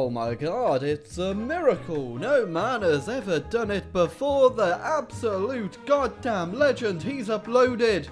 Oh my god, it's a miracle. No man has ever done it before. The absolute goddamn legend. He's uploaded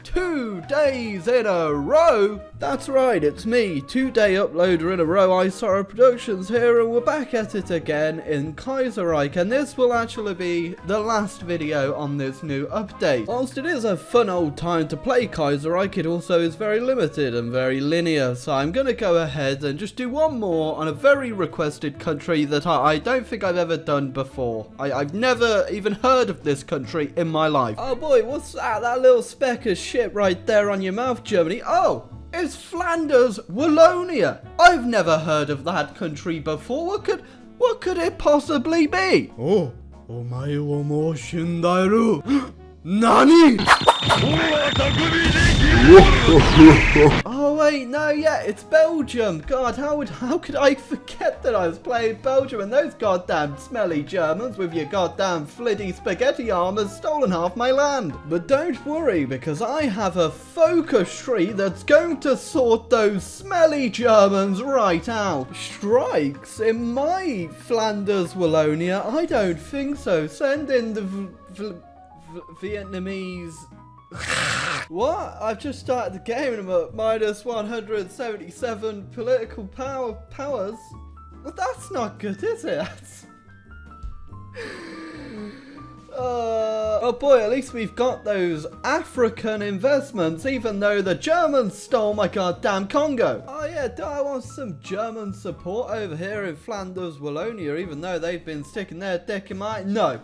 2 days in a row. That's right, it's me, 2-day uploader in a row, iSorrowproductions here, and we're back at it again in Kaiserreich, and this will actually be the last video on this new update. Whilst it is a fun old time to play Kaiserreich, it also is very limited and very linear, so I'm going to go ahead and just do one more on a very requested country that I don't think I've ever done before. I've never even heard of this country in my life. Oh boy, what's that? That little speck of shit right there on your mouth, Germany. Oh! It's Flanders, Wallonia. I've never heard of that country before. What could it possibly be? Oh, omae wo mo shindairu. Nani? Oh wait, no, yeah, it's Belgium. God, how could I forget that I was playing Belgium and those goddamn smelly Germans with your goddamn fliddy spaghetti armors stolen half my land. But don't worry, because I have a focus tree that's going to sort those smelly Germans right out. Strikes in my Flanders, Wallonia? I don't think so. Send in the Vietnamese. What? I've just started the game and I'm at minus 177 political powers. Well, that's not good, is it? Oh boy, at least we've got those African investments, even though the Germans stole my goddamn Congo. Oh yeah, do I want some German support over here in Flanders, Wallonia, even though they've been sticking their dick in my... No,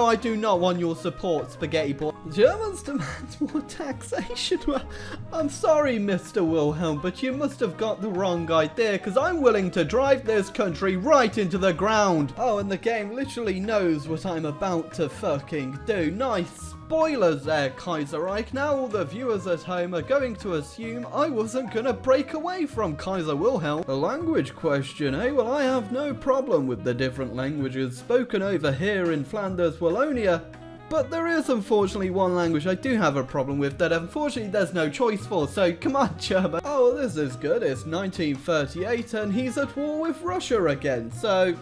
I do not want your support, spaghetti boy. Germans demand more taxation. Well, I'm sorry, Mr. Wilhelm, but you must have got the wrong idea, because I'm willing to drive this country right into the ground. Oh, and the game literally knows what I'm about to fucking do. Nice spoilers there, Kaiserreich. Now all the viewers at home are going to assume I wasn't gonna break away from Kaiser Wilhelm. A language question, eh? Well, I have no problem with the different languages spoken over here in Flanders, Wallonia. But there is unfortunately one language I do have a problem with that unfortunately there's no choice for, so come on, German. Oh, well, this is good. It's 1938 and he's at war with Russia again, so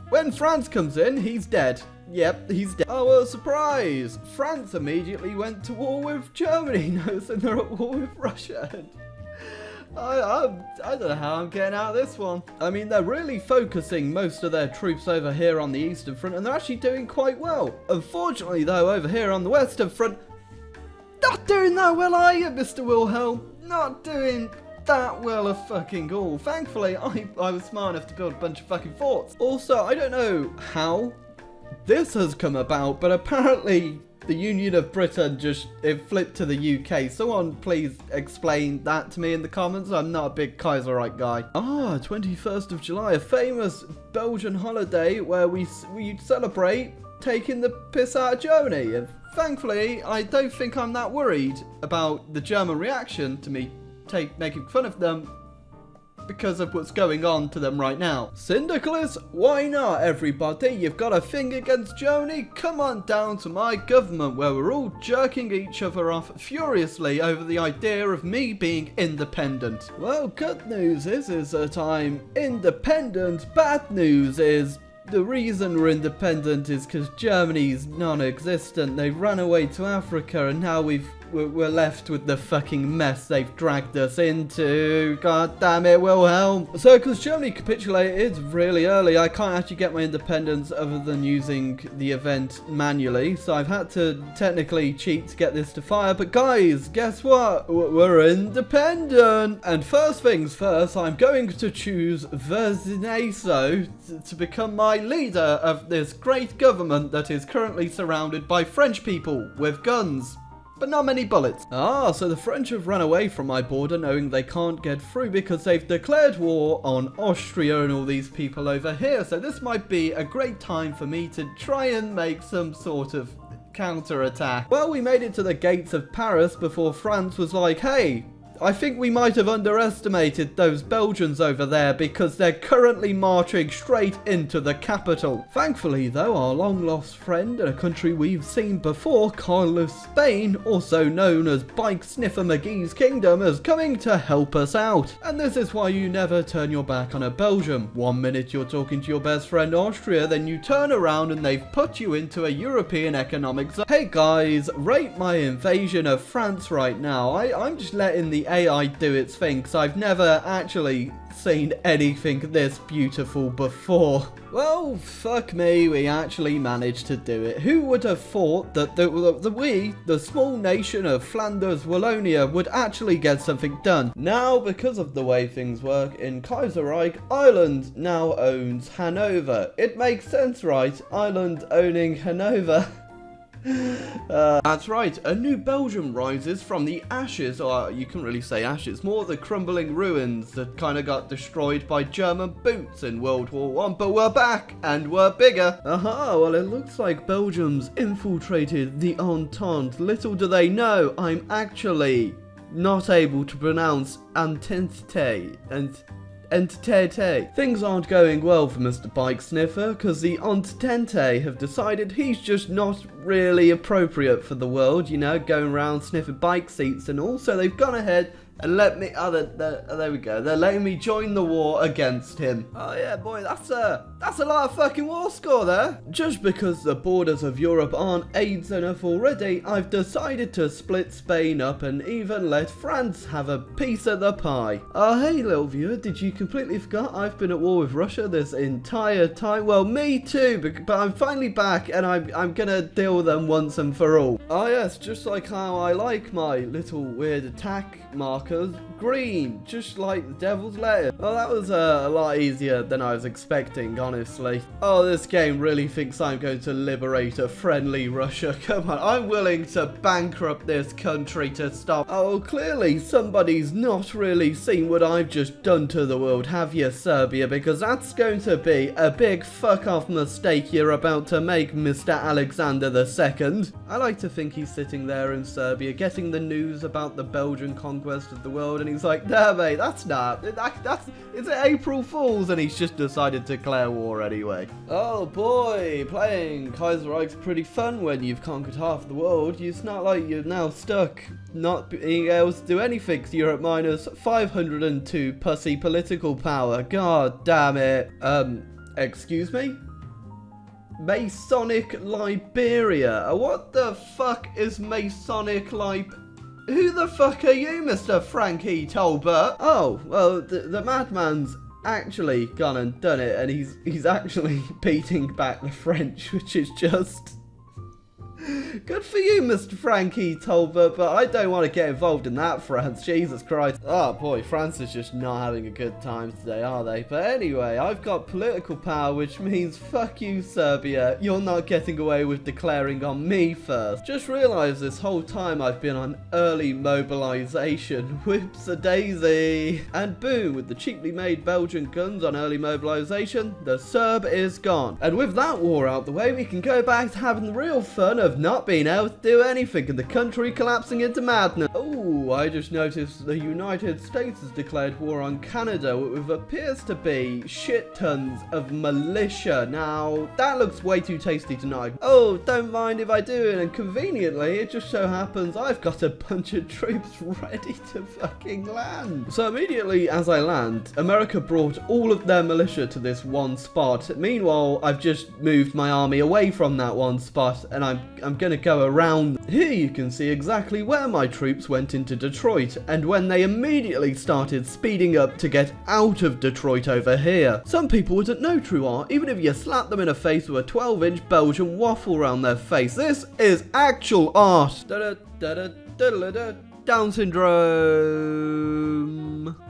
when France comes in, he's dead. Yep, he's dead. Oh, well, surprise! France immediately went to war with Germany, noticing they're at war with Russia. I don't know how I'm getting out of this one. I mean, they're really focusing most of their troops over here on the Eastern Front, and they're actually doing quite well. Unfortunately, though, over here on the Western Front, not doing that well, are you, Mr. Wilhelm? Not doing that well a fucking all. Thankfully, I was smart enough to build a bunch of fucking forts. Also, I don't know how this has come about, but apparently the Union of Britain it flipped to the UK. Someone please explain that to me in the comments. I'm not a big Kaiserreich guy. 21st of July, a famous Belgian holiday where we celebrate taking the piss out of Germany. And thankfully, I don't think I'm that worried about the German reaction to me making fun of them because of what's going on to them right now. Syndicalists? Why not, everybody? You've got a thing against Germany? Come on down to my government where we're all jerking each other off furiously over the idea of me being independent. Well, good news is that I'm independent. Bad news is the reason we're independent is because Germany's non-existent. They've run away to Africa and now we're left with the fucking mess they've dragged us into. God damn it, Wilhelm. So, because Germany capitulated really early, I can't actually get my independence other than using the event manually. So I've had to technically cheat to get this to fire. But guys, guess what? We're independent. And first things first, I'm going to choose Verzineso to become my leader of this great government that is currently surrounded by French people with guns, but not many bullets. So the French have run away from my border knowing they can't get through because they've declared war on Austria and all these people over here. So this might be a great time for me to try and make some sort of counterattack. Well, we made it to the gates of Paris before France was like, hey, I think we might have underestimated those Belgians over there because they're currently marching straight into the capital. Thankfully though, our long lost friend and a country we've seen before, Carlos Spain, also known as Bike Sniffer McGee's Kingdom, is coming to help us out. And this is why you never turn your back on a Belgium. One minute you're talking to your best friend Austria, then you turn around and they've put you into a European economic zone. Hey guys, rate my invasion of France right now. I'm just letting the AI do its thing because I've never actually seen anything this beautiful before. Well, fuck me, we actually managed to do it. Who would have thought that the small nation of Flanders Wallonia, would actually get something done? Now, because of the way things work in Kaiserreich, Ireland now owns Hanover. It makes sense, right? Ireland owning Hanover. That's right, a new Belgium rises from the ashes, or you can't really say ashes, more the crumbling ruins that kind of got destroyed by German boots in World War I, but we're back, and we're bigger. Aha, well it looks like Belgium's infiltrated the Entente. Little do they know, I'm actually not able to pronounce Entente, and Entente. Things aren't going well for Mr. Bike Sniffer, because the Entente have decided he's just not really appropriate for the world, you know, going around sniffing bike seats, and also they've gone ahead and let me, there we go, they're letting me join the war against him. Oh yeah, boy, that's a lot of fucking war score there. Just because the borders of Europe aren't AIDS enough already, I've decided to split Spain up and even let France have a piece of the pie. Oh hey little viewer, did you completely forget I've been at war with Russia this entire time? Well, me too, but I'm finally back and I'm gonna deal with them once and for all. Oh yes, just like how I like my little weird attack markers green, just like the devil's letter. Well, that was a lot easier than I was expecting, honestly. Oh, this game really thinks I'm going to liberate a friendly Russia. Come on, I'm willing to bankrupt this country to stop. Oh, clearly somebody's not really seen what I've just done to the world, have you, Serbia? Because that's going to be a big fuck-off mistake you're about to make, Mr. Alexander II. I like to think he's sitting there in Serbia getting the news about the Belgian conquest of the world, and he's like, nah mate, it's April Fool's, and he's just decided to declare war anyway. Oh boy, playing Kaiserreich's pretty fun when you've conquered half the world. It's not like you're now stuck not being able to do anything because you're at minus 502 pussy political power. God damn it. Excuse me? Masonic Liberia. What the fuck is Masonic Liberia? Who the fuck are you, Mr. Frankie Tolbert? Oh, well, the madman's actually gone and done it, and he's actually beating back the French, which is just good for you, Mr. Frankie Tolbert, but I don't want to get involved in that, France. Jesus Christ. Oh boy, France is just not having a good time today, are they? But anyway, I've got political power, which means fuck you, Serbia. You're not getting away with declaring on me first. Just realised this whole time I've been on early mobilisation. Whoops-a-daisy. And boom, with the cheaply made Belgian guns on early mobilisation, the Serb is gone. And with that war out the way, we can go back to having the real fun of not being able to do anything and the country collapsing into madness. Oh, I just noticed the United States has declared war on Canada with what appears to be shit tons of militia. Now, that looks way too tasty tonight. Oh, don't mind if I do, and conveniently, it just so happens I've got a bunch of troops ready to fucking land. So immediately as I land, America brought all of their militia to this one spot. Meanwhile, I've just moved my army away from that one spot, and I'm gonna go around. Here you can see exactly where my troops went into Detroit, and when they immediately started speeding up to get out of Detroit over here. Some people wouldn't know true art, even if you slap them in the face with a 12-inch Belgian waffle around their face. This is actual art. Down syndrome.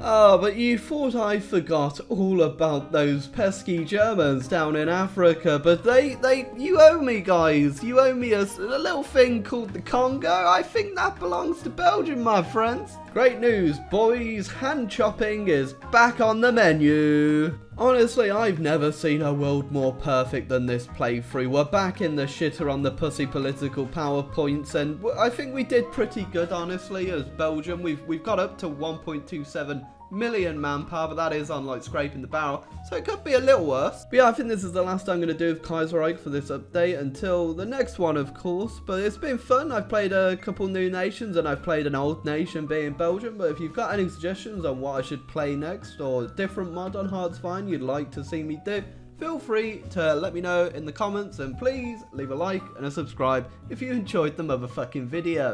Oh, but you thought I forgot all about those pesky Germans down in Africa, but you owe me, guys. You owe me a little thing called the Congo. I think that belongs to Belgium, my friends. Great news, boys. Hand chopping is back on the menu. Honestly, I've never seen a world more perfect than this playthrough. We're back in the shitter on the pussy political PowerPoints, and I think we did pretty good, honestly, as Belgium. We've got up to 1.27 million manpower, but that is on like scraping the barrel, so it could be a little worse. But yeah, I think this is the last I'm going to do with Kaiserreich for this update until the next one, of course. But it's been fun. I've played a couple new nations and I've played an old nation being Belgium. But if you've got any suggestions on what I should play next or different mod on Heartsfine you'd like to see me do, feel free to let me know in the comments, and please leave a like and a subscribe if you enjoyed the motherfucking video.